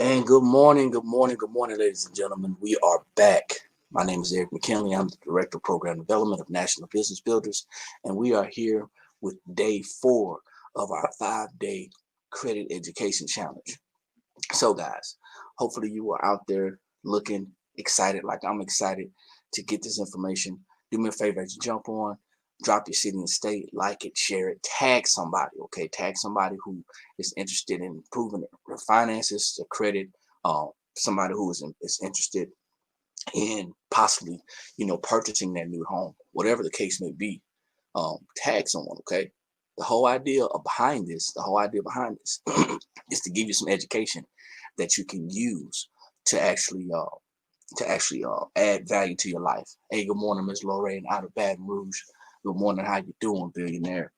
And good morning, ladies and gentlemen. We are back. My name is Eric McKinley. I'm the Director of Program Development of National Business Builders, and we are here with day 4 of our 5-day credit education challenge. So, guys, hopefully you are out there looking excited like I'm excited to get this information. Do me a favor as you jump on, drop your city and state, like it, share it, tag somebody, okay? Tag somebody who is interested in improving their finances, their credit, somebody who is interested in possibly, purchasing that new home, whatever the case may be. Tag someone, okay? The whole idea behind this is to give you some education that you can use to actually add value to your life. Hey, good morning, Miss Lorraine out of Baton Rouge. Good morning, how you doing, billionaire?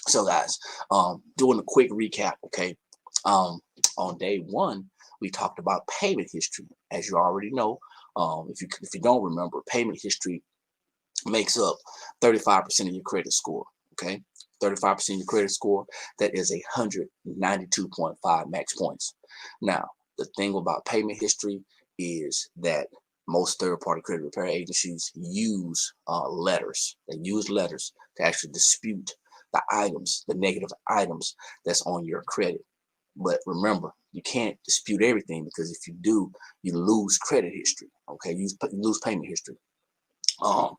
So, guys, doing a quick recap, okay? Um, on day 1, we talked about payment history. As you already know, if you don't remember, payment history makes up 35% of your credit score. Okay, 35% of your credit score. That is 192.5 max points. Now, the thing about payment history is that most third-party credit repair agencies use letters. They use letters to actually dispute the negative items that's on your credit. But remember, you can't dispute everything, because if you do, you lose credit history. Okay, you lose payment history. Um,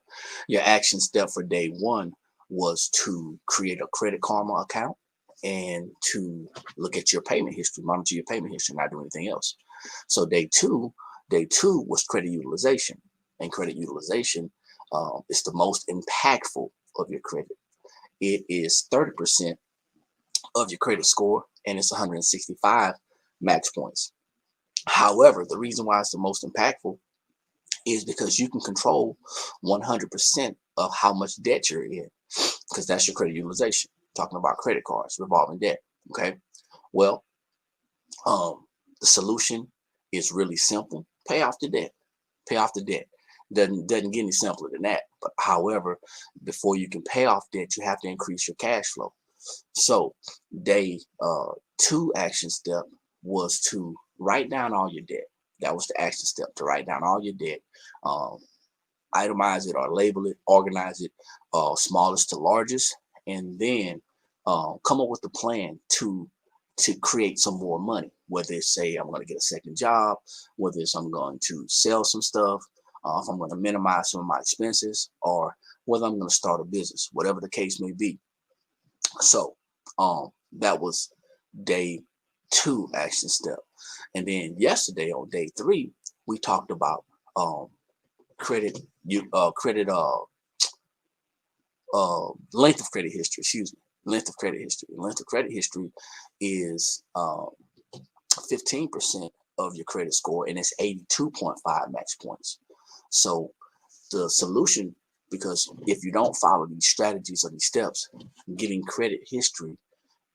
your action step for day 1 was to create a Credit Karma account and to look at your payment history, monitor your payment history, not do anything else. So day two was credit utilization, and credit utilization is the most impactful of your credit. It is 30% of your credit score, and it's 165 max points. However, the reason why it's the most impactful is because you can control 100% of how much debt you're in, because that's your credit utilization. Talking about credit cards, revolving debt. Okay. Well, the solution is really simple. Pay off the debt. Pay off the debt. Doesn't get any simpler than that. But however, before you can pay off debt, you have to increase your cash flow. So day 2 action step was to write down all your debt. That was the action step, to write down all your debt, um, itemize it or label it, organize it, smallest to largest, and then come up with a plan to create some more money. Whether it's, say, I'm going to get a second job, whether it's I'm going to sell some stuff, if I'm going to minimize some of my expenses, or whether I'm going to start a business, whatever the case may be. So that was day 2 action step. And then yesterday on day 3, we talked about credit you credit length of credit history, excuse me. Length of credit history is 15% of your credit score, and it's 82.5 max points. So the solution, because if you don't follow these strategies or these steps, getting credit history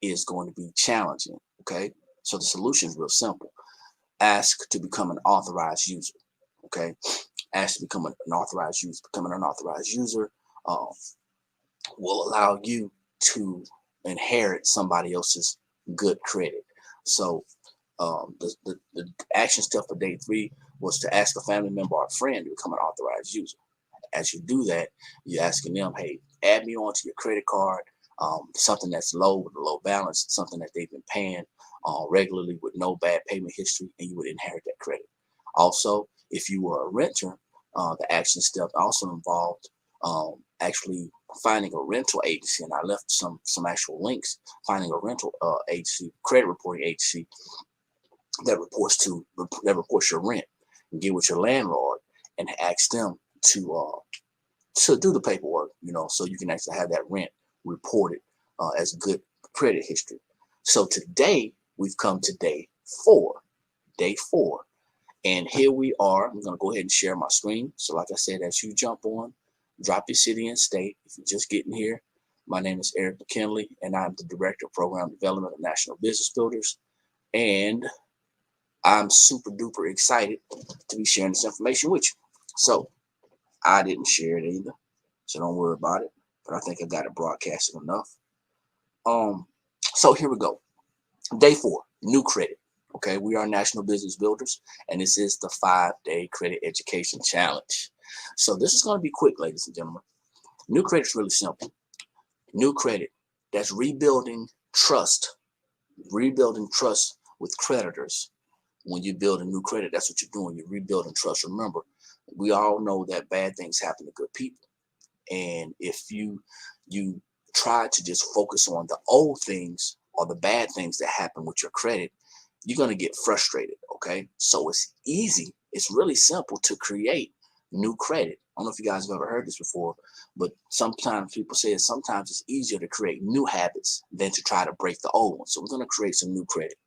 is going to be challenging. Okay, so the solution is real simple. Ask to become an authorized user. Okay, ask to become an authorized user. Becoming an authorized user um, will allow you to inherit somebody else's good credit. So the action step for day 3 was to ask a family member or a friend to become an authorized user. As you do that, you're asking them, hey, add me onto your credit card, something that's low with a low balance, something that they've been paying regularly with no bad payment history, and you would inherit that credit. Also, if you were a renter, the action step also involved actually finding a rental agency, and I left some actual links. Finding a rental agency, credit reporting agency that reports your rent, and get with your landlord and ask them to do the paperwork, so you can actually have that rent reported as good credit history. So today we've come to day four, and here we are. I'm going to go ahead and share my screen. So like I said, as you jump on, drop your city and state. If you're just getting here, my name is Eric McKinley, and I'm the Director of Program Development of National Business Builders. And I'm super duper excited to be sharing this information with you. So I didn't share it either, so don't worry about it. But I think I got it broadcasted enough. So here we go. Day 4, new credit. Okay, we are National Business Builders, and this is the 5-day credit education challenge. So this is going to be quick, ladies and gentlemen. New credit is really simple. New credit, that's rebuilding trust with creditors. When you build a new credit, that's what you're doing. You're rebuilding trust. Remember, we all know that bad things happen to good people. And if you try to just focus on the old things or the bad things that happen with your credit, you're going to get frustrated. Okay, so it's easy, it's really simple to create new credit. I don't know if you guys have ever heard this before, but sometimes people say sometimes it's easier to create new habits than to try to break the old ones. So we're going to create some new credit.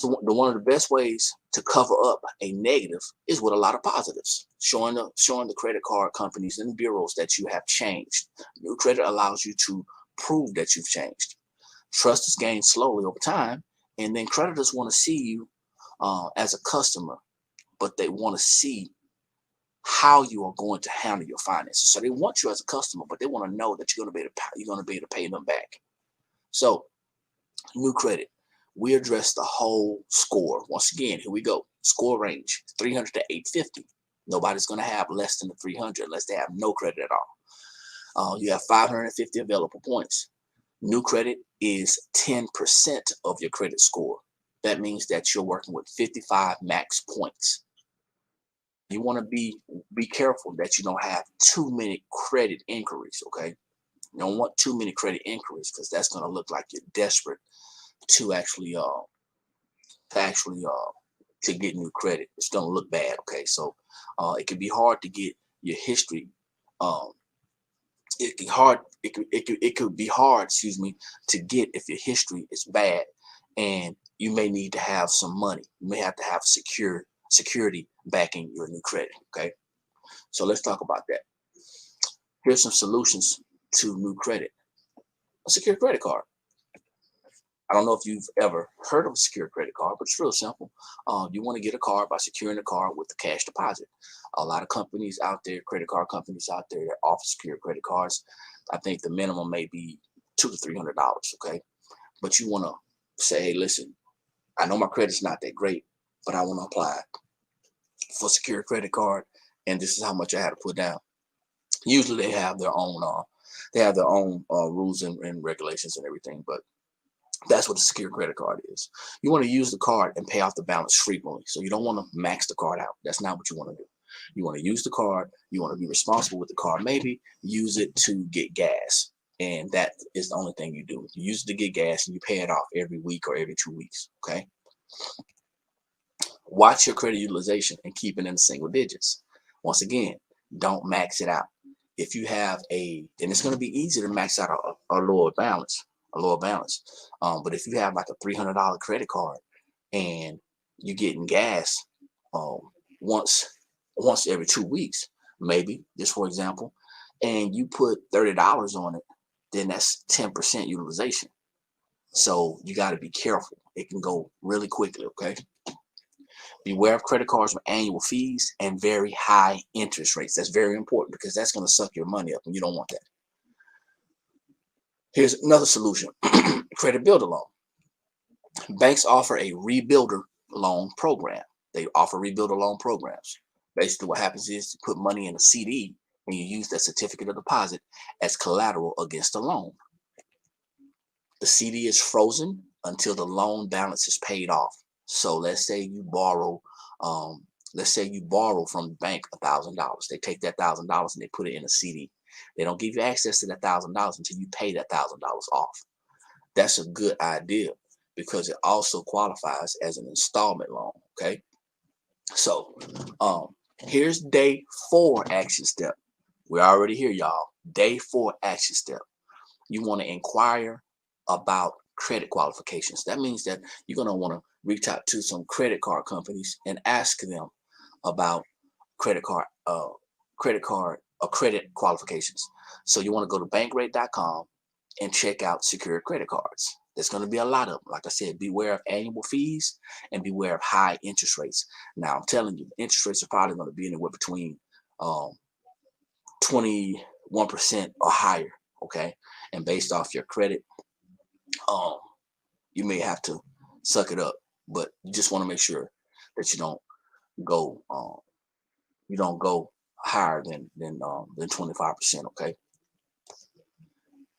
One of the best ways to cover up a negative is with a lot of positives, showing the credit card companies and bureaus that you have changed. New credit allows you to prove that you've changed. Trust is gained slowly over time, and then creditors want to see you as a customer, but they want to see how you are going to handle your finances. So they want you as a customer, but they want to know that you're going to be able to pay them back. So new credit, we address the whole score. Once again, here we go. Score range 300 to 850. Nobody's going to have less than the 300 unless they have no credit at all. You have 550 available points. New credit is 10% of your credit score. That means that you're working with 55 max points. You want to be careful that you don't have too many credit inquiries. Okay, you don't want too many credit inquiries because that's going to look like you're desperate to actually to get new credit. It's going to look bad. Okay, so it can be hard to get your history. It could be hard, excuse me, to get if your history is bad, and you may need to have some money. You may have to have security backing your new credit. Okay, so let's talk about that. Here's some solutions to new credit. A secure credit card. I don't know if you've ever heard of a secure credit card, but it's real simple. You want to get a card by securing the card with a cash deposit. A lot of companies out there, credit card companies out there that offer secure credit cards, I think the minimum may be $200 to $300. Okay, but you want to say, hey, listen, I know my credit's not that great, but I want to apply for a secure credit card, and this is how much I had to put down. Usually they have their own rules and regulations and everything, but that's what a secure credit card is. You want to use the card and pay off the balance frequently. So you don't want to max the card out. That's not what you want to do. You want to use the card. You want to be responsible with the card. Maybe use it to get gas. And that is the only thing you do. You use it to get gas and you pay it off every week or every 2 weeks. Okay. Watch your credit utilization and keep it in the single digits. Once again, don't max it out. If you have then it's going to be easy to max out a lower balance. But if you have like a $300 credit card and you're getting gas once every 2 weeks, maybe, just for example, and you put $30 on it, then that's 10% utilization. So you got to be careful. It can go really quickly. Okay. Beware of credit cards with annual fees and very high interest rates. That's very important because that's going to suck your money up, and you don't want that. Here's another solution. Credit builder loan. Banks offer a rebuilder loan program. They offer rebuilder loan programs. Basically what happens is you put money in a CD and you use that certificate of deposit as collateral against the loan. The CD is frozen until the loan balance is paid off. So let's say you borrow from the bank $1,000. They take that $1,000 and they put it in a CD. They don't give you access to that $1,000 until you pay that $1,000 off. That's a good idea because it also qualifies as an installment loan. Okay, so here's day 4 action step. We're already here, y'all. Day 4 action step. You want to inquire about credit qualifications. That means that you're going to want to reach out to some credit card companies and ask them about credit qualifications. So you want to go to bankrate.com and check out secured credit cards. There's going to be a lot of them. Like I said, beware of annual fees and beware of high interest rates. Now, I'm telling you, interest rates are probably going to be anywhere between 21% or higher. Okay, and based off your credit, you may have to suck it up but you just want to make sure that go you don't go higher than 25%. Okay.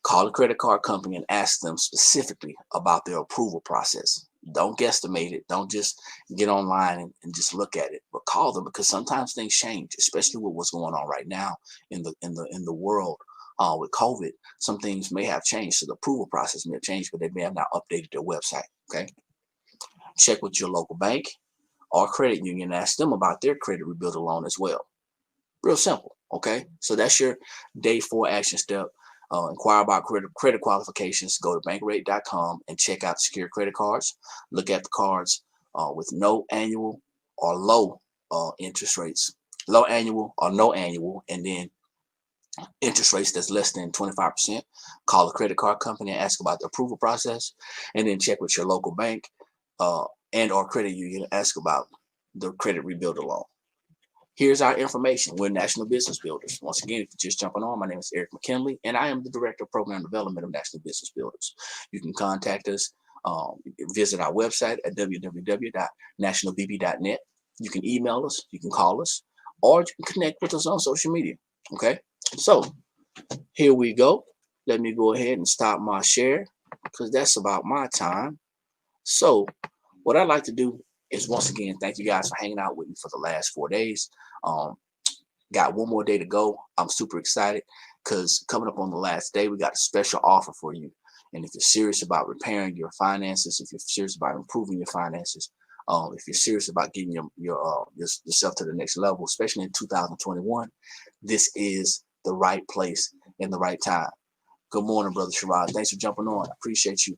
Call the credit card company and ask them specifically about their approval process. Don't guesstimate it. Don't just get online and just look at it, but call them, because sometimes things change, especially with what's going on right now in the world with COVID. Some things may have changed, so the approval process may have changed, but they may have not updated their website. Okay. Check with your local bank or credit union and ask them about their credit rebuilder loan as well. Real simple. Okay. So that's your day 4 action step. Inquire about credit qualifications. Go to bankrate.com and check out secure credit cards. Look at the cards with no annual or low interest rates, low annual or no annual, and then interest rates that's less than 25%. Call the credit card company and ask about the approval process, and then check with your local bank and or credit union and ask about the credit rebuilder loan. Here's our information. We're National Business Builders. Once again, if you're just jumping on, my name is Eric McKinley, and I am the Director of Program Development of National Business Builders. You can contact us, visit our website at www.nationalbb.net. You can email us, you can call us, or you can connect with us on social media. Okay, so here we go. Let me go ahead and stop my share, because that's about my time. So what I'd like to do is, once again, thank you guys for hanging out with me for the last 4 days. Got one more day to go. I'm super excited because coming up on the last day, we got a special offer for you. And if you're serious about repairing your finances, if you're serious about improving your finances, if you're serious about getting yourself to the next level, especially in 2021, this is the right place and the right time. Good morning, Brother Sherrod. Thanks for jumping on. I appreciate you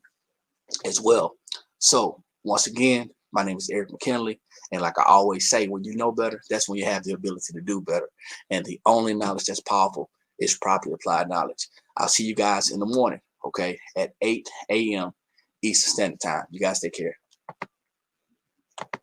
as well. So once again, my name is Eric McKinley. And like I always say, when you know better, that's when you have the ability to do better. And the only knowledge that's powerful is properly applied knowledge. I'll see you guys in the morning, okay, at 8 a.m. Eastern Standard Time. You guys take care.